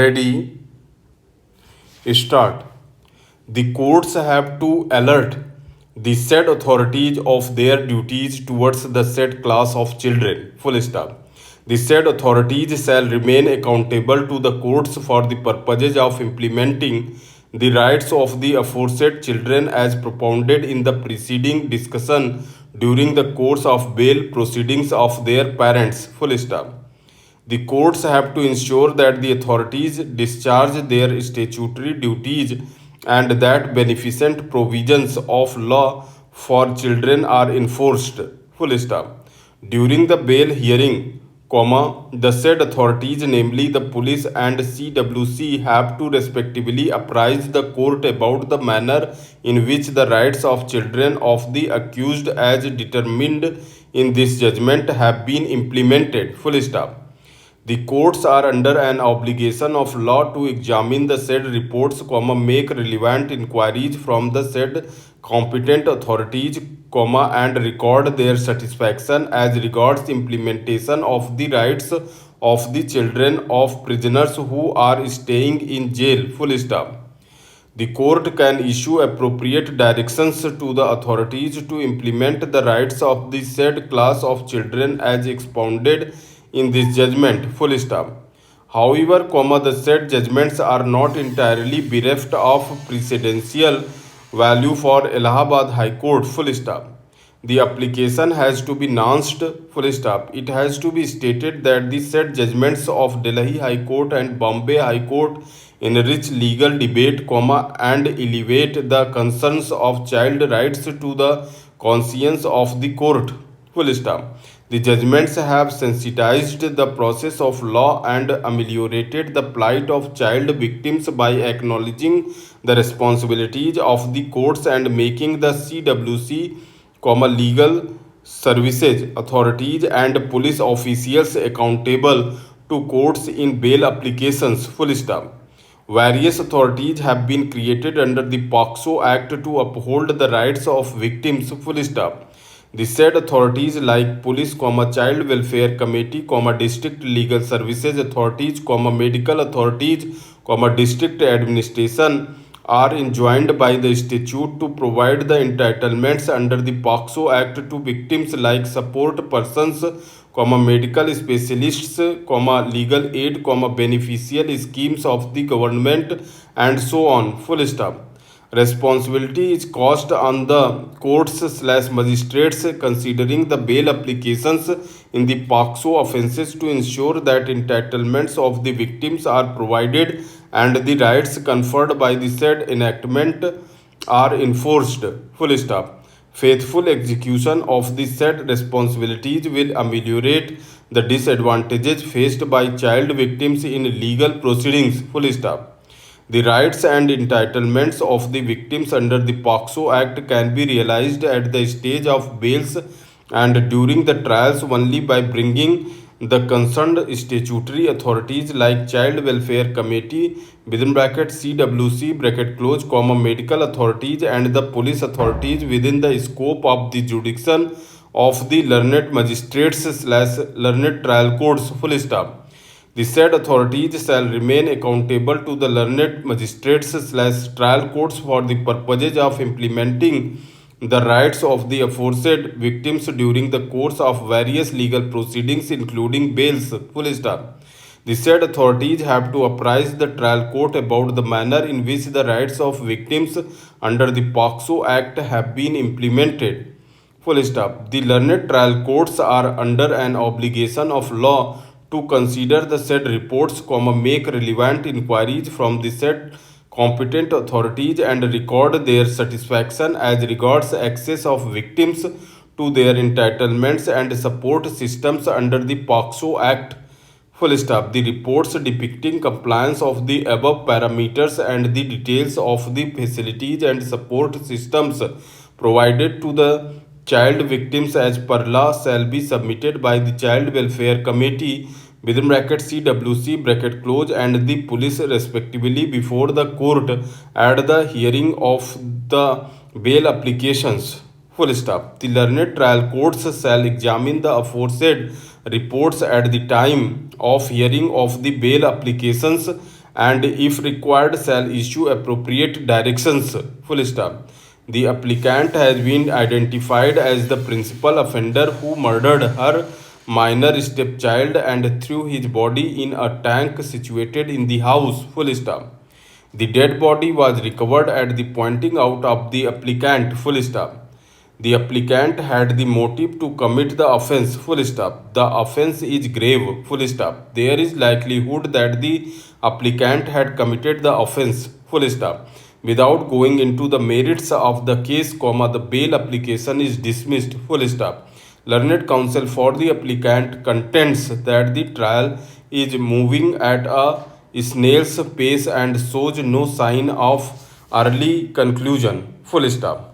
Ready, start. The courts have to alert the said authorities of their duties towards the said class of children. Full stop. The said authorities shall remain accountable to the courts for the purposes of implementing the rights of the aforesaid children as propounded in the preceding discussion during the course of bail proceedings of their parents. Full stop. The courts have to ensure that the authorities discharge their statutory duties and that beneficent provisions of law for children are enforced. Full stop. During the bail hearing, the said authorities, namely the police and CWC, have to respectively apprise the court about the manner in which the rights of children of the accused as determined in this judgment have been implemented. Full stop. The courts are under an obligation of law to examine the said reports, make relevant inquiries from the said competent authorities, and record their satisfaction as regards implementation of the rights of the children of prisoners who are staying in jail. Full stop. The court can issue appropriate directions to the authorities to implement the rights of the said class of children as expounded in this judgment. Full stop. However, the said judgments are not entirely bereft of precedential value for Allahabad High Court. Full stop. The application has to be nuanced. Full stop. It has to be stated that the said judgments of Delhi High Court and Bombay High Court enrich legal debate, and elevate the concerns of child rights to the conscience of the court. Full stop. The judgments have sensitized the process of law and ameliorated the plight of child victims by acknowledging the responsibilities of the courts and making the CWC, legal services authorities and police officials accountable to courts in bail applications. Full stop. Various authorities have been created under the POCSO Act to uphold the rights of victims. Full stop. The said authorities like police, child welfare committee, district legal services authorities, medical authorities, district administration are enjoined by the statute to provide the entitlements under the POCSO Act to victims like support persons, medical specialists, legal aid, beneficial schemes of the government, and so on. Full stop. Responsibility is cast on the courts/magistrates considering the bail applications in the POCSO offences to ensure that entitlements of the victims are provided and the rights conferred by the said enactment are enforced. Full stop. Faithful execution of the said responsibilities will ameliorate the disadvantages faced by child victims in legal proceedings. Full stop. The rights and entitlements of the victims under the POCSO Act can be realized at the stage of bails and during the trials only by bringing the concerned statutory authorities like Child Welfare Committee (CWC) medical authorities and the police authorities within the scope of the jurisdiction of the learned magistrates/learned trial courts. Full stop. The said authorities shall remain accountable to the learned magistrates/trial courts for the purposes of implementing the rights of the aforesaid victims during the course of various legal proceedings, including bails. Full stop. The said authorities have to apprise the trial court about the manner in which the rights of victims under the POCSO Act have been implemented. Full stop. The learned trial courts are under an obligation of law to consider the said reports, make relevant inquiries from the said competent authorities and record their satisfaction as regards access of victims to their entitlements and support systems under the POCSO Act. Full stop. The reports depicting compliance of the above parameters and the details of the facilities and support systems provided to the child victims as per law shall be submitted by the Child Welfare Committee (CWC) and the police respectively before the court at the hearing of the bail applications. Full stop. The learned trial courts shall examine the aforesaid reports at the time of hearing of the bail applications and if required shall issue appropriate directions, full stop. The applicant has been identified as the principal offender who murdered her minor stepchild and threw his body in a tank situated in the house, full stop. The dead body was recovered at the pointing out of the applicant, full stop. The applicant had the motive to commit the offense, full stop. The offense is grave, full stop. There is likelihood that the applicant had committed the offense, full stop. Without going into the merits of the case, comma, the bail application is dismissed, full stop. Learned counsel for the applicant contends that the trial is moving at a snail's pace and shows no sign of early conclusion, full stop.